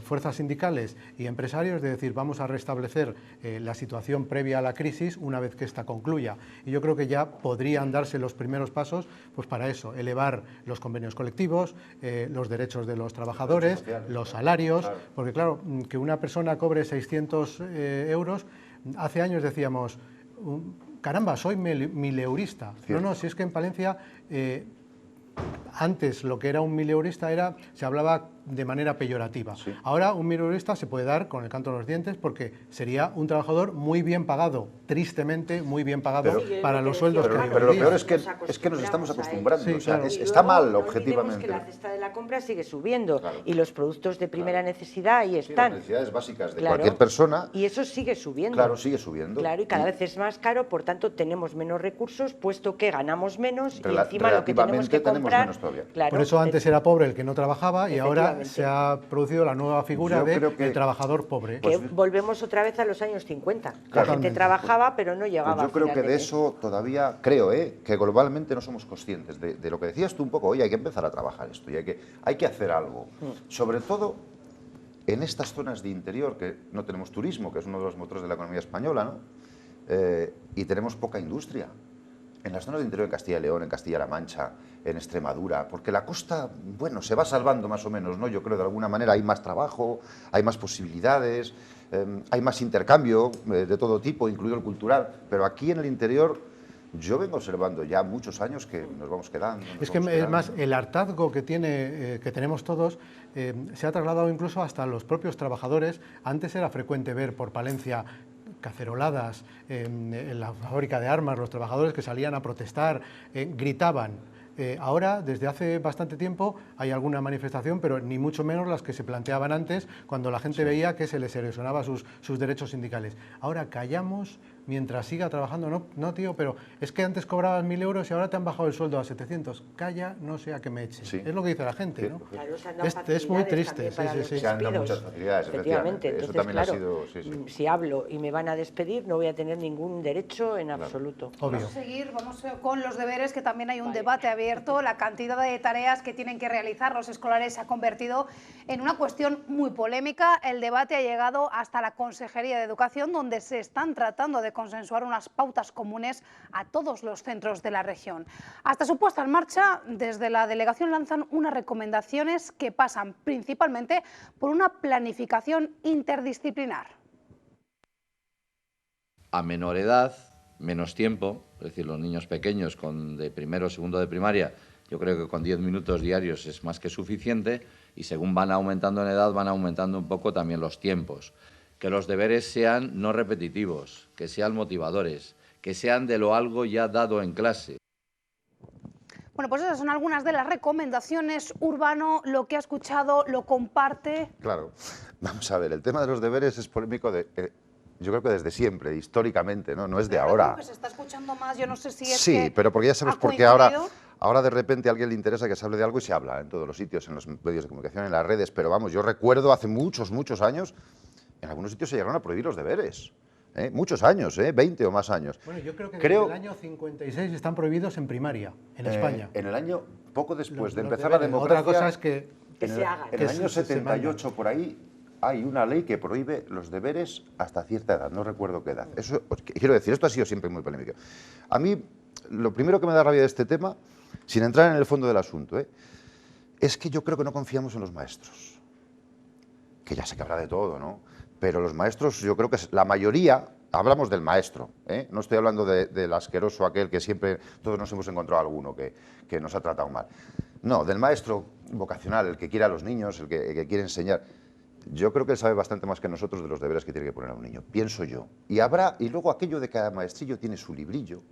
fuerzas sindicales y empresarios de decir vamos a restablecer la situación previa a la crisis una vez que esta concluya. Y yo creo que ya podrían darse los primeros pasos pues para eso, elevar los convenios colectivos, los derechos de los trabajadores, los salarios, porque claro, que una persona cobre 600 euros, hace años decíamos, caramba, soy mileurista. No, si es que en Palencia, antes lo que era un mileurista se hablaba de manera peyorativa. Sí. Ahora un mileurista se puede dar con el canto de los dientes porque sería un trabajador muy bien pagado, tristemente muy bien pagado para los sueldos que hay. Pero lo peor es que nos estamos acostumbrando, sí, o sea, claro. Está mal objetivamente. Que la cesta de la compra sigue subiendo y los productos de primera necesidad ahí están. Las necesidades básicas de cualquier persona. Y eso sigue subiendo. Claro, sigue subiendo. Claro, y cada vez es más caro, por tanto tenemos menos recursos, puesto que ganamos menos y encima lo que tenemos que comprar. Claro, por eso antes era pobre el que no trabajaba y ahora se ha producido la nueva figura del trabajador pobre. Que volvemos otra vez a los años 50. La gente trabajaba, pero no llegaba. Yo creo que de eso todavía creo, que globalmente no somos conscientes de lo que decías tú un poco. Oye, hay que empezar a trabajar esto y hay que hacer algo. Sobre todo en estas zonas de interior, que no tenemos turismo, que es uno de los motores de la economía española, ¿no? Y tenemos poca industria. En las zonas de interior, en Castilla y León, en Castilla-La Mancha, en Extremadura, porque la costa, bueno, se va salvando más o menos, ¿no? Yo creo de alguna manera hay más trabajo, hay más posibilidades, hay más intercambio de todo tipo, incluido el cultural, pero aquí en el interior yo vengo observando ya muchos años que nos vamos quedando. Es que es más, el hartazgo que tenemos todos se ha trasladado incluso hasta los propios trabajadores. Antes era frecuente ver por Palencia caceroladas en la fábrica de armas, los trabajadores que salían a protestar, gritaban. Ahora, desde hace bastante tiempo, hay alguna manifestación, pero ni mucho menos las que se planteaban antes, cuando la gente veía que se les erosionaba sus derechos sindicales. Ahora callamos mientras siga trabajando. No, tío, pero es que antes cobrabas 1.000 euros y ahora te han bajado el sueldo a 700. Calla, no sea que me echen. Sí. Es lo que dice la gente, ¿no? Claro, es muy triste. Se han dado muchas facilidades, efectivamente. Entonces, eso también claro, ha sido... si hablo y me van a despedir, no voy a tener ningún derecho en absoluto. Vamos a seguir, vamos con los deberes, que también hay un debate abierto. La cantidad de tareas que tienen que realizar los escolares se ha convertido en una cuestión muy polémica. El debate ha llegado hasta la Consejería de Educación, donde se están tratando de consensuar unas pautas comunes a todos los centros de la región. Hasta su puesta en marcha, desde la delegación lanzan unas recomendaciones que pasan principalmente por una planificación interdisciplinar. A menor edad, menos tiempo, es decir, los niños pequeños de primero o segundo de primaria, yo creo que con 10 minutos diarios es más que suficiente, y según van aumentando en edad van aumentando un poco también los tiempos. Que los deberes sean no repetitivos, que sean motivadores, que sean de lo algo ya dado en clase. Bueno, pues esas son algunas de las recomendaciones. Urbano, lo que ha escuchado, ¿lo comparte? Claro. Vamos a ver, el tema de los deberes es polémico yo creo que desde siempre, históricamente, no es de ahora. Creo que se está escuchando más, yo no sé si es sí, pero porque ya sabes por qué ahora de repente a alguien le interesa que se hable de algo y se habla en todos los sitios, en los medios de comunicación, en las redes, pero vamos, yo recuerdo hace muchos años, en algunos sitios se llegaron a prohibir los deberes. Muchos años, 20 o más años. Bueno, yo creo que desde el año 56 están prohibidos en primaria, en España. En el año, poco después de empezar la democracia... Otra cosa es que se hagan. En el año 78, por ahí, hay una ley que prohíbe los deberes hasta cierta edad, no recuerdo qué edad. Eso, quiero decir, esto ha sido siempre muy polémico. A mí, lo primero que me da rabia de este tema, sin entrar en el fondo del asunto, es que yo creo que no confiamos en los maestros. Que ya sé que habrá de todo, ¿no? Pero los maestros, yo creo que la mayoría, hablamos del maestro, no estoy hablando del asqueroso aquel que siempre, todos nos hemos encontrado alguno que nos ha tratado mal. No, del maestro vocacional, el que quiere a los niños, el que quiere enseñar. Yo creo que él sabe bastante más que nosotros de los deberes que tiene que poner a un niño, pienso yo. Y luego aquello de que cada maestrillo tiene su librillo,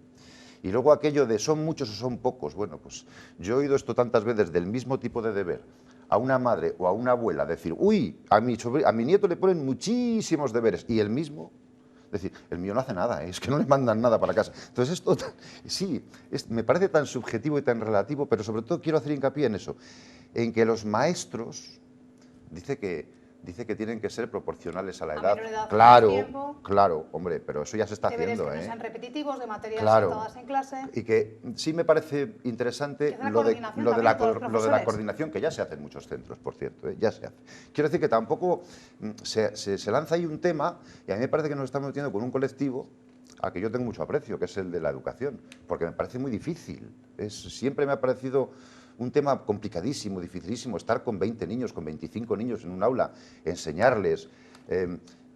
y luego aquello de son muchos o son pocos. Bueno, pues yo he oído esto tantas veces del mismo tipo de deber a una madre o a una abuela, decir, uy, a mi nieto le ponen muchísimos deberes, y el mismo, decir, el mío no hace nada, es que no le mandan nada para casa. Entonces esto, sí, me parece tan subjetivo y tan relativo, pero sobre todo quiero hacer hincapié en eso, en que los maestros, dice que tienen que ser proporcionales a la edad. Claro, hombre, pero eso ya se está haciendo. Deberes que no sean repetitivos, de materias todas en clase. Y que sí me parece interesante lo de la coordinación, que ya se hace en muchos centros, por cierto, ya se hace. Quiero decir que tampoco se lanza ahí un tema, y a mí me parece que nos estamos metiendo con un colectivo al que yo tengo mucho aprecio, que es el de la educación, porque me parece muy difícil. Siempre me ha parecido un tema complicadísimo, dificilísimo, estar con 20 niños, con 25 niños en un aula, enseñarles.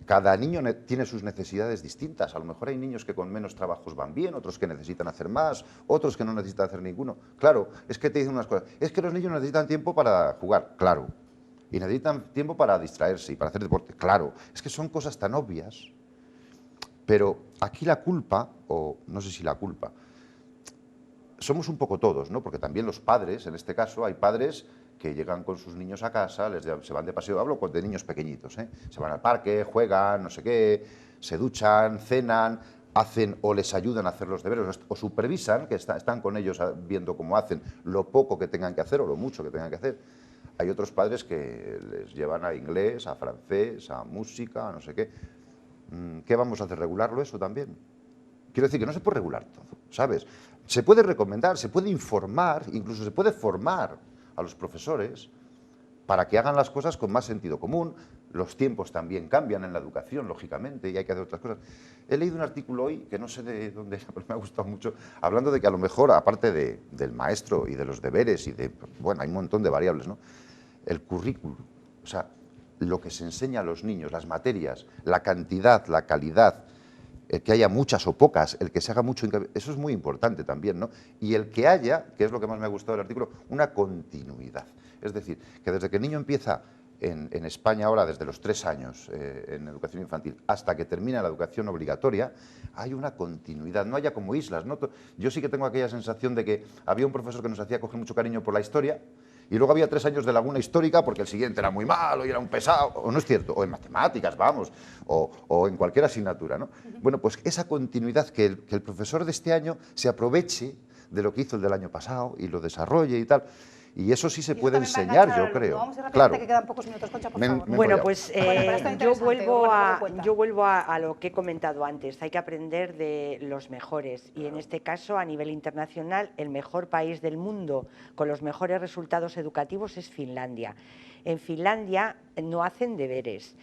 Cada niño tiene sus necesidades distintas. A lo mejor hay niños que con menos trabajos van bien, otros que necesitan hacer más, otros que no necesitan hacer ninguno. Claro, es que te dicen unas cosas. Es que los niños necesitan tiempo para jugar, claro. Y necesitan tiempo para distraerse y para hacer deporte, claro. Es que son cosas tan obvias. Pero aquí la culpa, o no sé si la culpa, somos un poco todos, ¿no? Porque también los padres, en este caso, hay padres que llegan con sus niños a casa, se van de paseo, hablo de niños pequeñitos, se van al parque, juegan, no sé qué, se duchan, cenan, hacen o les ayudan a hacer los deberes o supervisan, que están con ellos viendo cómo hacen lo poco que tengan que hacer o lo mucho que tengan que hacer. Hay otros padres que les llevan a inglés, a francés, a música, a no sé qué. ¿Qué vamos a hacer? ¿Regularlo eso también? Quiero decir que no se puede regular todo, ¿sabes? Se puede recomendar, se puede informar, incluso se puede formar a los profesores para que hagan las cosas con más sentido común. Los tiempos también cambian en la educación, lógicamente, y hay que hacer otras cosas. He leído un artículo hoy, que no sé de dónde, pero me ha gustado mucho, hablando de que a lo mejor, aparte del maestro y de los deberes y de, bueno, hay un montón de variables, ¿no? El currículum, o sea, lo que se enseña a los niños, las materias, la cantidad, la calidad, el que haya muchas o pocas, el que se haga mucho, eso es muy importante también, ¿no? Y el que haya, que es lo que más me ha gustado del artículo, una continuidad. Es decir, que desde que el niño empieza en España ahora desde los 3 años en educación infantil hasta que termina la educación obligatoria, hay una continuidad, no haya como islas, ¿no? Yo sí que tengo aquella sensación de que había un profesor que nos hacía coger mucho cariño por la historia y luego había 3 años de laguna histórica porque el siguiente era muy malo y era un pesado, o no es cierto, o en matemáticas, vamos, o en cualquier asignatura, ¿no? Bueno, pues esa continuidad, que el profesor de este año se aproveche de lo que hizo el del año pasado y lo desarrolle y tal. Y eso sí se puede enseñar, yo creo. Vamos a ir Claro. que quedan pocos minutos. Concha, por favor. Bueno, pues yo vuelvo a a lo que he comentado antes. Hay que aprender de los mejores y en este caso, a nivel internacional, el mejor país del mundo con los mejores resultados educativos es Finlandia. En Finlandia no hacen deberes,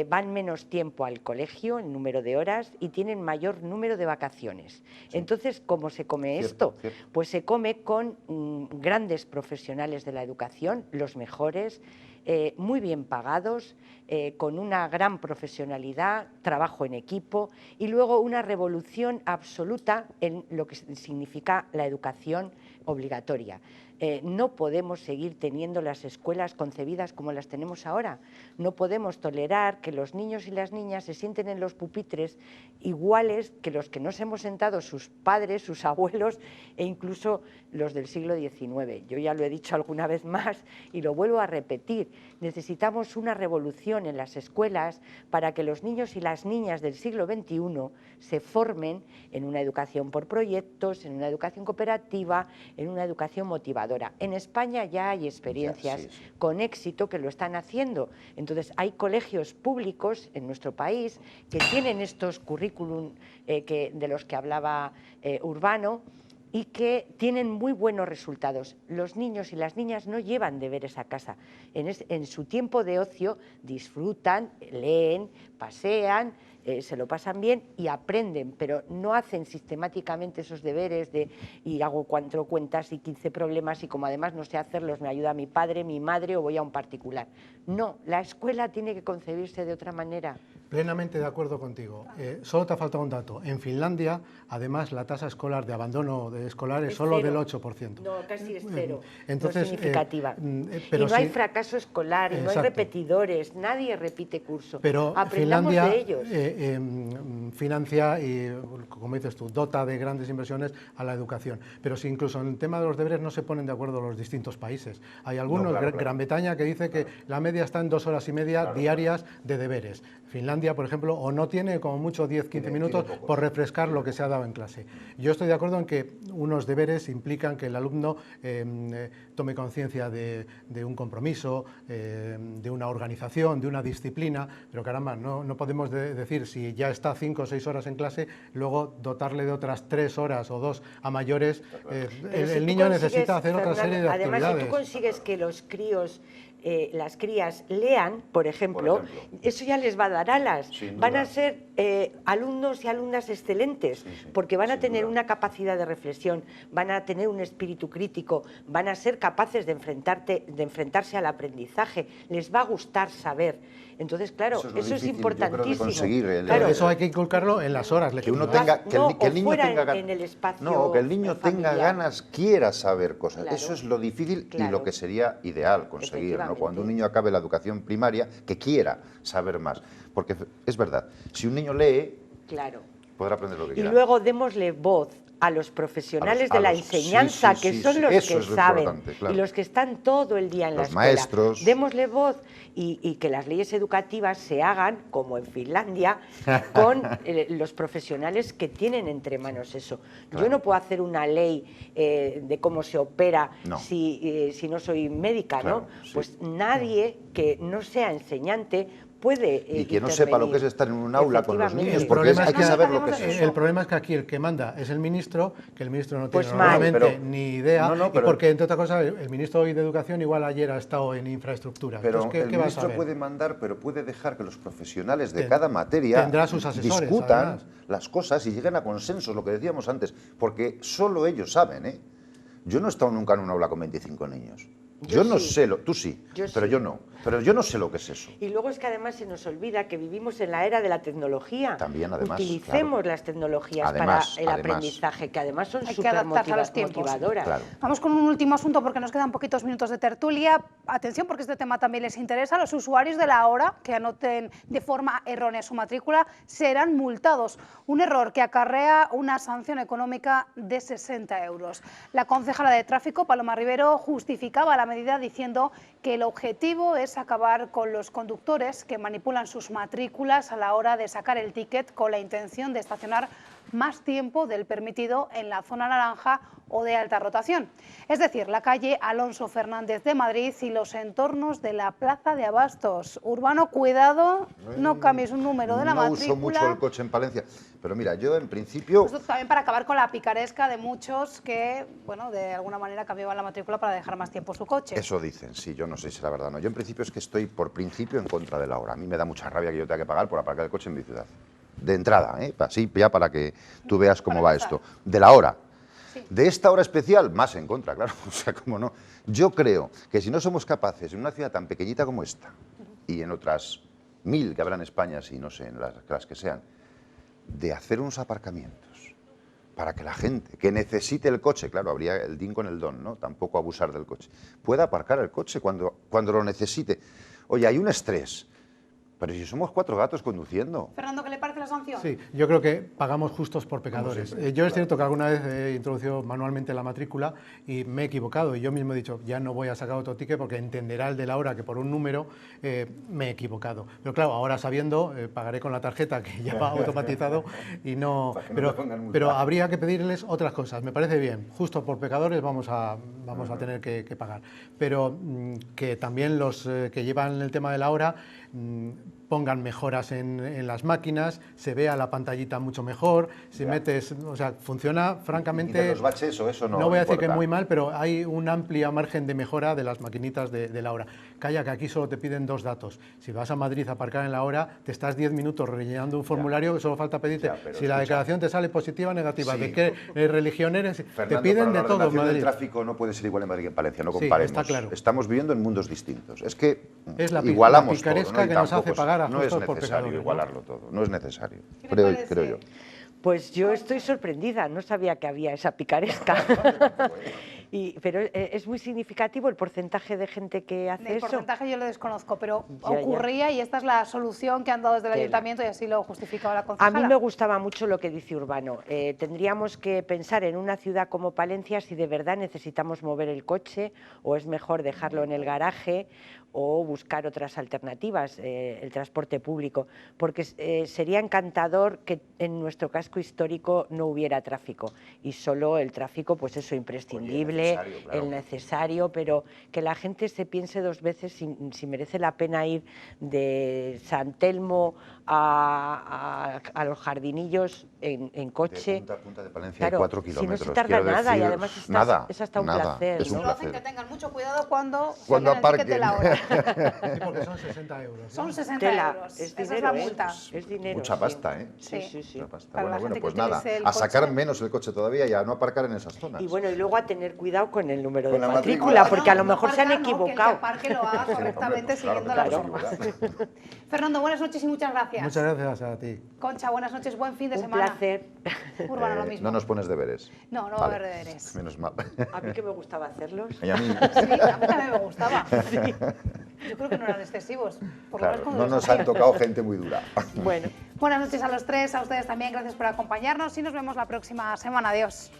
van menos tiempo al colegio, en número de horas, y tienen mayor número de vacaciones. Sí. Entonces, ¿cómo se come esto? Pues se come con grandes profesionales de la educación, los mejores, muy bien pagados, con una gran profesionalidad, trabajo en equipo y luego una revolución absoluta en lo que significa la educación obligatoria. No podemos seguir teniendo las escuelas concebidas como las tenemos ahora. No podemos tolerar que los niños y las niñas se sienten en los pupitres iguales que los que nos hemos sentado sus padres, sus abuelos e incluso los del siglo XIX. Yo ya lo he dicho alguna vez más y lo vuelvo a repetir. Necesitamos una revolución en las escuelas para que los niños y las niñas del siglo XXI se formen en una educación por proyectos, en una educación cooperativa, en una educación motivadora. En España ya hay experiencias con éxito que lo están haciendo. Entonces, hay colegios públicos en nuestro país que tienen estos currículum de los que hablaba Urbano y que tienen muy buenos resultados. Los niños y las niñas no llevan deberes a casa. En su tiempo de ocio disfrutan, leen, pasean, se lo pasan bien y aprenden, pero no hacen sistemáticamente esos deberes de y hago 4 cuentas y 15 problemas y como además no sé hacerlos me ayuda mi padre, mi madre o voy a un particular. No, la escuela tiene que concebirse de otra manera. Plenamente de acuerdo contigo. Solo te ha faltado un dato. En Finlandia, además, la tasa escolar de abandono de escolar es solo del 8%. No, casi es cero. Entonces, no es significativa. Pero y no hay fracaso escolar, y no hay repetidores, nadie repite curso. Pero aprendamos Finlandia de ellos. Financia y, como dices tú, dota de grandes inversiones a la educación. Pero si incluso en el tema de los deberes no se ponen de acuerdo los distintos países. Hay algunos, Gran Bretaña, que dice que la media está en 2 horas y media diarias de deberes. Finlandia, por ejemplo, o no tiene como mucho 10-15 minutos por refrescar lo que se ha dado en clase. Yo estoy de acuerdo en que unos deberes implican que el alumno tome conciencia de un compromiso, de una organización, de una disciplina, pero caramba, no podemos decir si ya está 5 o 6 horas en clase, luego dotarle de otras 3 horas o 2 a mayores. El niño necesita hacer otra serie de actividades. Además, si tú consigues que los críos las crías lean, por ejemplo, eso ya les va a dar alas. Van a ser alumnos y alumnas excelentes, porque van a tener una capacidad de reflexión, van a tener un espíritu crítico, van a ser capaces de enfrentarse al aprendizaje, les va a gustar saber. Entonces, claro, eso es importantísimo. Claro, eso hay que inculcarlo en las horas. Que el niño tenga ganas, quiera saber cosas. Claro, eso es lo difícil y lo que sería ideal conseguir, ¿no? Cuando un niño acabe la educación primaria, que quiera saber más. Porque es verdad, si un niño lee, podrá aprender lo que quiera. Y luego démosle voz a los profesionales de la enseñanza, que son los que saben y los que están todo el día en la escuela. Maestros. Démosle voz y que las leyes educativas se hagan, como en Finlandia, con los profesionales que tienen entre manos eso. Yo no puedo hacer una ley de cómo se opera si no soy médica, ¿no? Pues nadie que no sea enseñante puede y que no sepa lo que es estar en un aula con los niños, porque hay que saber lo que es eso. El problema es que aquí el que manda es el ministro, que el ministro no tiene normalmente ni idea, y porque, entre otras cosas, el ministro hoy de Educación igual ayer ha estado en infraestructura. Pero entonces, el ministro puede mandar, pero puede dejar que los profesionales de cada materia discutan las cosas y lleguen a consensos, lo que decíamos antes, porque solo ellos saben, Yo no he estado nunca en un aula con 25 niños. Yo no sé, tú sí, pero yo no. Pero yo no sé lo que es eso. Y luego es que además se nos olvida que vivimos en la era de la tecnología. También, además. Utilicemos las tecnologías para el aprendizaje, que además son súper motivadoras. Claro. Vamos con un último asunto porque nos quedan poquitos minutos de tertulia. Atención, porque este tema también les interesa. Los usuarios de la hora que anoten de forma errónea su matrícula serán multados. Un error que acarrea una sanción económica de 60 euros. La concejala de tráfico, Paloma Rivero, justificaba la medida diciendo que el objetivo es acabar con los conductores que manipulan sus matrículas a la hora de sacar el ticket con la intención de estacionar más tiempo del permitido en la zona naranja o de alta rotación. Es decir, la calle Alonso Fernández de Madrid y los entornos de la Plaza de Abastos. Urbano, cuidado, no cambies un número de la matrícula. No uso mucho el coche en Palencia, pero mira, yo en principio... Esto también para acabar con la picaresca de muchos que, bueno, de alguna manera cambiaban la matrícula para dejar más tiempo su coche. Eso dicen, sí, yo no sé si es la verdad o no. Yo en principio es que estoy por principio en contra de la hora. A mí me da mucha rabia que yo tenga que pagar por aparcar el coche en mi ciudad. De entrada, así ya para que tú veas cómo va esto. De la hora. Sí. De esta hora especial, más en contra, claro, o sea, cómo no. Yo creo que si no somos capaces, en una ciudad tan pequeñita como esta, y en otras 1000 que habrá en España, si no sé, en las que sean, de hacer unos aparcamientos para que la gente que necesite el coche, claro, habría el din con el don, ¿no? Tampoco abusar del coche, pueda aparcar el coche cuando lo necesite. Oye, hay un estrés. Pero si somos 4 gatos conduciendo. Fernando, ¿qué le parece la sanción? Sí, yo creo que pagamos justos por pecadores. Siempre, yo es cierto que alguna vez he introducido manualmente la matrícula y me he equivocado. Y yo mismo he dicho, ya no voy a sacar otro ticket porque entenderá el de la hora que por un número me he equivocado. Pero claro, ahora sabiendo, pagaré con la tarjeta que ya va automatizado y no... Pero habría que pedirles otras cosas. Me parece bien. Justo por pecadores vamos a tener que pagar. Pero que también los que llevan el tema de la hora pongan mejoras en las máquinas, se vea la pantallita mucho mejor, si metes, o sea, funciona francamente... ¿Y los baches o eso no? No voy a decir importa. que muy mal, pero hay un amplio margen de mejora de las maquinitas de la hora. Calla, que aquí solo te piden 2 datos. Si vas a Madrid a aparcar en la hora, te estás 10 minutos rellenando un formulario que solo falta pedirte si la declaración te sale positiva o negativa, de qué religión eres, Fernando, te piden de todo en Madrid. El tráfico no puede ser igual en Madrid que en Palencia, no comparemos. Está claro. Estamos viviendo en mundos distintos. Es que es la igualamos picaresca todo, ¿no? que nos hace pagar a no es necesario igualarlo todo, no es necesario, creo yo. Pues yo estoy sorprendida, no sabía que había esa picaresca. Pero es muy significativo el porcentaje de gente que hace eso. El porcentaje yo lo desconozco, pero ocurría y esta es la solución que han dado desde el ayuntamiento y así lo justificaba la concejala. A mí me gustaba mucho lo que dice Urbano. Tendríamos que pensar en una ciudad como Palencia si de verdad necesitamos mover el coche o es mejor dejarlo en el garaje o buscar otras alternativas, el transporte público, porque sería encantador que en nuestro casco histórico no hubiera tráfico y solo el tráfico, pues eso, imprescindible, el necesario, pero que la gente se piense 2 veces si merece la pena ir de San Telmo a los Jardinillos en coche. De punta a punta de Palencia, claro, hay 4 kilómetros. Si no se tarda nada y además es hasta un placer. Es un placer. Hacen que tengan mucho cuidado cuando aparquen de la hora. Sí, porque son 60 euros. ¿no? Son 60 euros. Es Esa dinero, es la multa. Es dinero. Mucha pasta, Sí. Mucha pasta. Para Bueno, que pues nada, a sacar menos el coche todavía y a no aparcar en esas zonas. Y bueno, y luego a tener cuidado con el número de la matrícula, porque a lo mejor se han equivocado. Que el que aparque lo haga correctamente siguiendo las normas. Fernando, buenas noches y muchas gracias. Muchas gracias a ti. Concha, buenas noches, buen fin de Un semana. placer. Urbano, lo mismo. No nos pones deberes. No va a haber deberes. Menos mal. A mí que me gustaba hacerlos. Y a mí. Sí, a mí también me gustaba. Sí. Yo creo que no eran excesivos. Claro, no nos han tocado gente muy dura. Bueno. Buenas noches a los 3, a ustedes también, gracias por acompañarnos y nos vemos la próxima semana. Adiós.